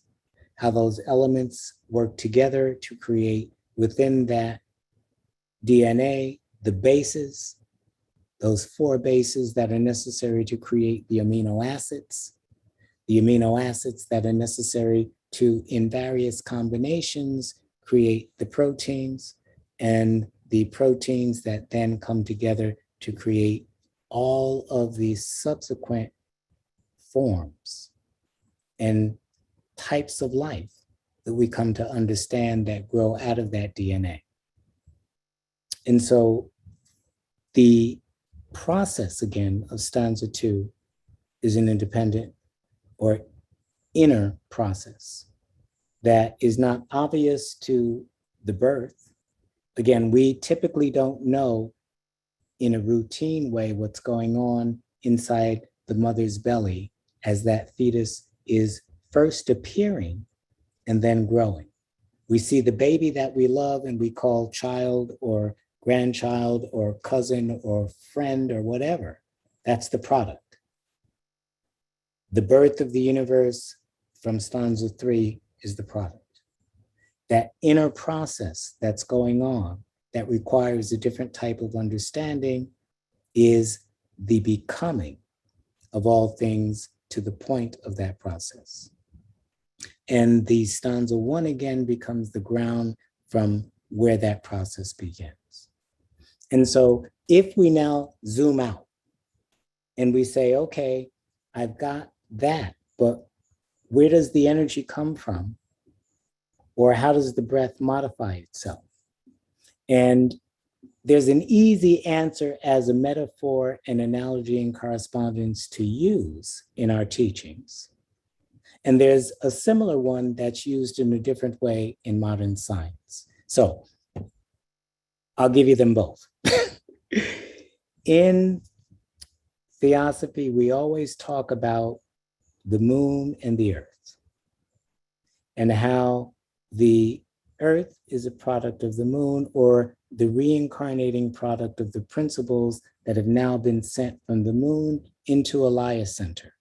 Speaker 3: how those elements work together to create within that DNA the bases, those 4 bases that are necessary to create the amino acids that are necessary to, in various combinations, create the proteins, and the proteins that then come together to create all of these subsequent forms and types of life that we come to understand that grow out of that DNA. And so the process, again, of stanza 2 is an independent or inner process that is not obvious to the birth. Again, we typically don't know in a routine way what's going on inside the mother's belly as that fetus is first appearing and then growing. We see the baby that we love and we call child or grandchild or cousin or friend or whatever. That's the product. The birth of the universe from stanza 3 is the product. That inner process that's going on that requires a different type of understanding is the becoming of all things to the point of that process. And the stanza 1 again becomes the ground from where that process begins. And so if we now zoom out and we say, okay, I've got that, but where does the energy come from? Or how does the breath modify itself? And there's an easy answer as a metaphor and analogy and correspondence to use in our teachings. And there's a similar one that's used in a different way in modern science. So I'll give you them both. In Theosophy, we always talk about the moon and the earth and how the earth is a product of the moon, or the reincarnating product of the principles that have now been sent from the moon into a Laya center.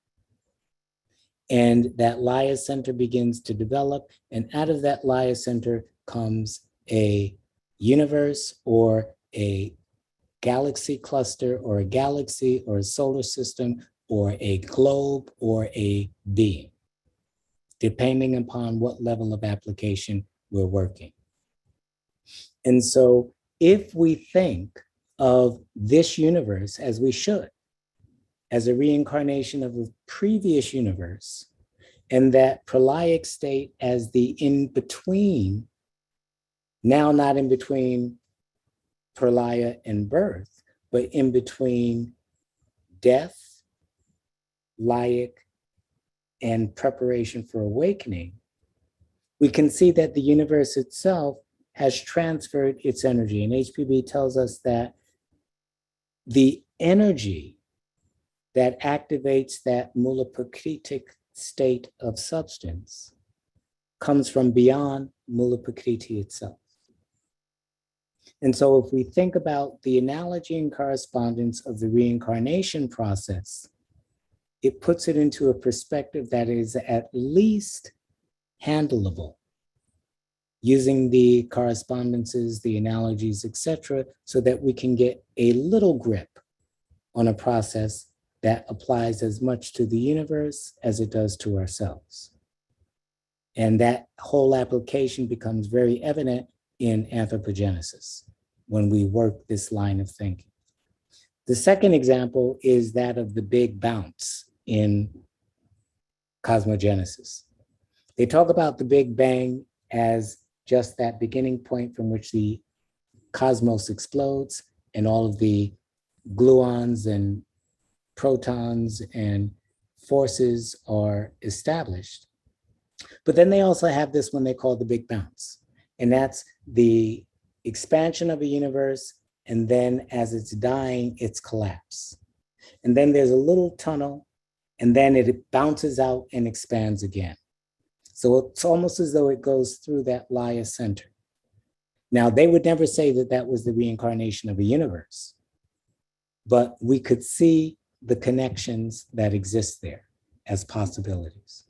Speaker 3: And that Laya center begins to develop, and out of that Laya center comes a universe or a galaxy cluster or a galaxy or a solar system or a globe or a being, depending upon what level of application we're working. And so if we think of this universe as we should, as a reincarnation of a previous universe, and that pralaic state as the in-between, now not in between pralaya and birth, but in between death, layik, and preparation for awakening, we can see that the universe itself has transferred its energy. And HPB tells us that the energy that activates that mula prakritic state of substance comes from beyond mula prakriti itself. And so if we think about the analogy and correspondence of the reincarnation process, it puts it into a perspective that is at least handleable, using the correspondences, the analogies, etc., so that we can get a little grip on a process that applies as much to the universe as it does to ourselves. And that whole application becomes very evident in anthropogenesis when we work this line of thinking. The second example is that of the big bounce in Cosmogenesis. They talk about the Big Bang as just that beginning point from which the cosmos explodes and all of the gluons and protons and forces are established. But then they also have this one they call the Big Bounce. And that's the expansion of a universe, and then as it's dying, it's collapse. And then there's a little tunnel, and then it bounces out and expands again. So it's almost as though it goes through that Laya center. Now, they would never say that that was the reincarnation of a universe, but we could see the connections that exist there as possibilities.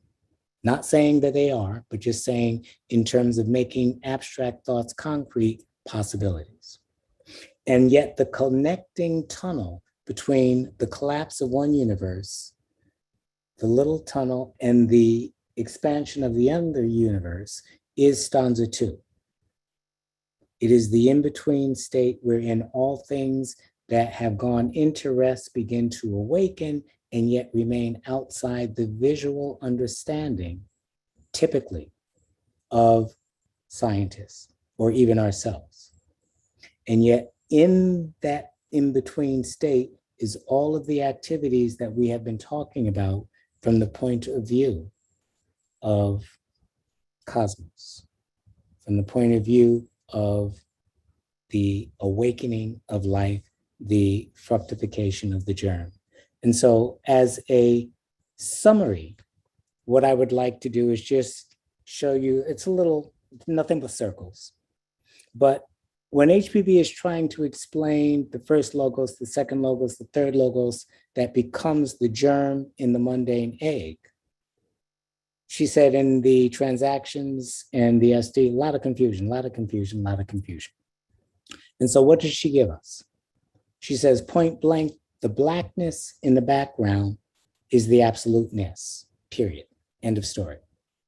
Speaker 3: Not saying that they are, but just saying in terms of making abstract thoughts concrete possibilities. And yet the connecting tunnel between the collapse of one universe, the little tunnel, and the expansion of the other universe is stanza 2. It is the in-between state wherein all things that have gone into rest begin to awaken and yet remain outside the visual understanding, typically, of scientists or even ourselves. And yet in that in-between state is all of the activities that we have been talking about from the point of view of cosmos, from the point of view of the awakening of life, the fructification of the germ. And so as a summary, what I would like to do is just show you, it's a little, nothing but circles. But when HPB is trying to explain the first logos, the second logos, the third logos, that becomes the germ in the mundane egg, she said in the transactions and the SD, a lot of confusion, a lot of confusion, a lot of confusion. And so what does she give us? She says, point blank, the blackness in the background is the absoluteness, period. End of story.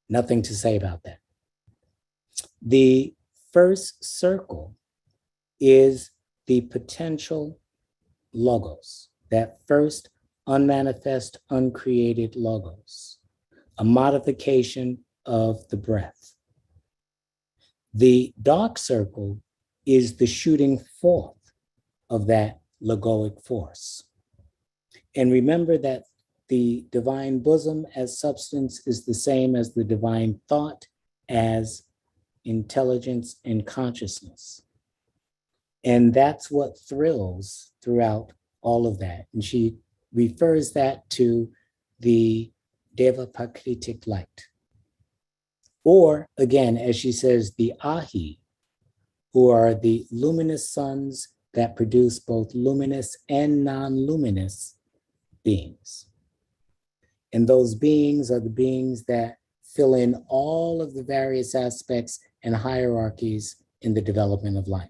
Speaker 3: Nothing to say about that. The first circle is the potential logos, that first unmanifest, uncreated logos, a modification of the breath. The dark circle is the shooting forth of that logoic force. And remember that the divine bosom as substance is the same as the divine thought as intelligence and consciousness. And that's what thrills throughout all of that. And she refers that to the Deva Prakritic light. Or again, as she says, the Ahi, who are the luminous suns that produce both luminous and non-luminous beings. And those beings are the beings that fill in all of the various aspects and hierarchies in the development of life.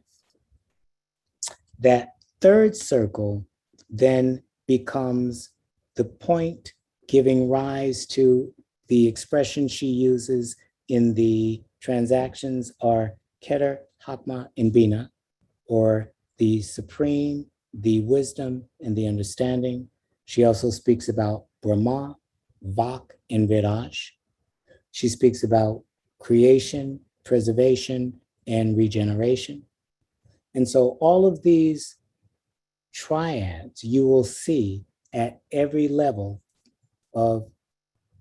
Speaker 3: That third circle then becomes the point giving rise to the expression she uses in the transactions are Keter, Hakma, and Bina, or the supreme, the wisdom, and the understanding, She also speaks about Brahma, Vak, and Viraj. She speaks about creation, preservation, and regeneration. And so all of these triads you will see at every level of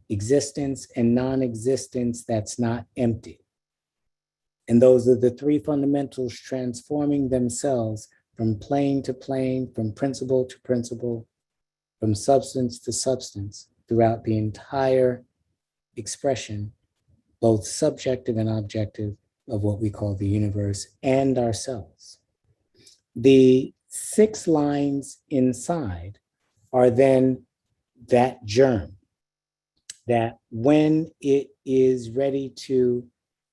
Speaker 3: existence and non-existence that's not empty. And those are the three fundamentals transforming themselves from plane to plane, from principle to principle, from substance to substance throughout the entire expression, both subjective and objective, of what we call the universe and ourselves. The 6 lines inside are then that germ that when it is ready to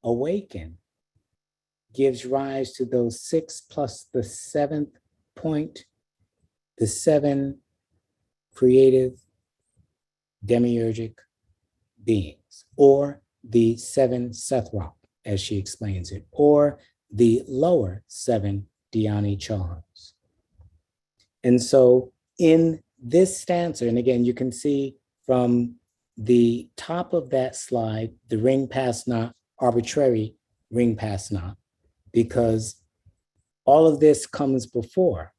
Speaker 3: awaken, gives rise to those 6 plus the 7th point, the 7 creative demiurgic beings, or the 7 Sethrock, as she explains it, or the lower 7 Dhyani charms. And so in this stanza, and again, you can see from the top of that slide, the ring past not, arbitrary ring past not, because all of this comes before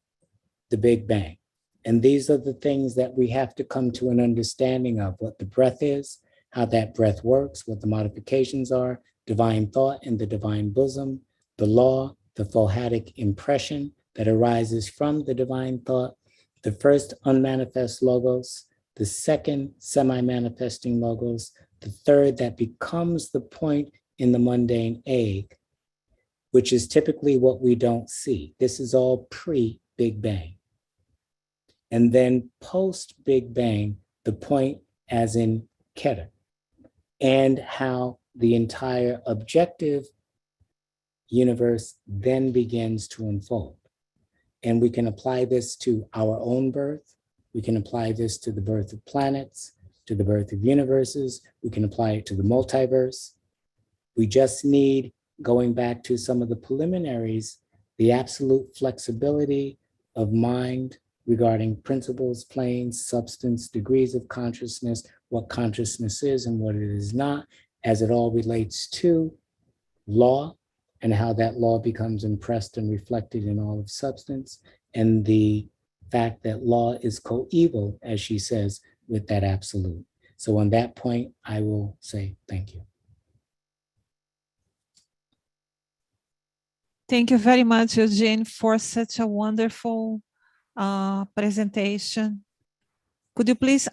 Speaker 3: the Big Bang. And these are the things that we have to come to an understanding of: what the breath is, how that breath works, what the modifications are, divine thought in the divine bosom, the law, the Fohatic impression that arises from the divine thought, the first unmanifest logos, the second semi-manifesting logos, the third that becomes the point in the mundane egg, which is typically what we don't see. This is all pre-Big Bang. And then post-Big Bang, the point as in Keter, and how the entire objective universe then begins to unfold. And we can apply this to our own birth. We can apply this to the birth of planets, to the birth of universes. We can apply it to the multiverse. We just need, going back to some of the preliminaries, the absolute flexibility of mind regarding principles, planes, substance, degrees of consciousness, what consciousness is and what it is not, as it all relates to law and how that law becomes impressed and reflected in all of substance, and the fact that law is coeval, as she says, with that absolute. So on that point, I will say thank you.
Speaker 2: Thank you very much, Eugene, for such a wonderful presentation. Could you please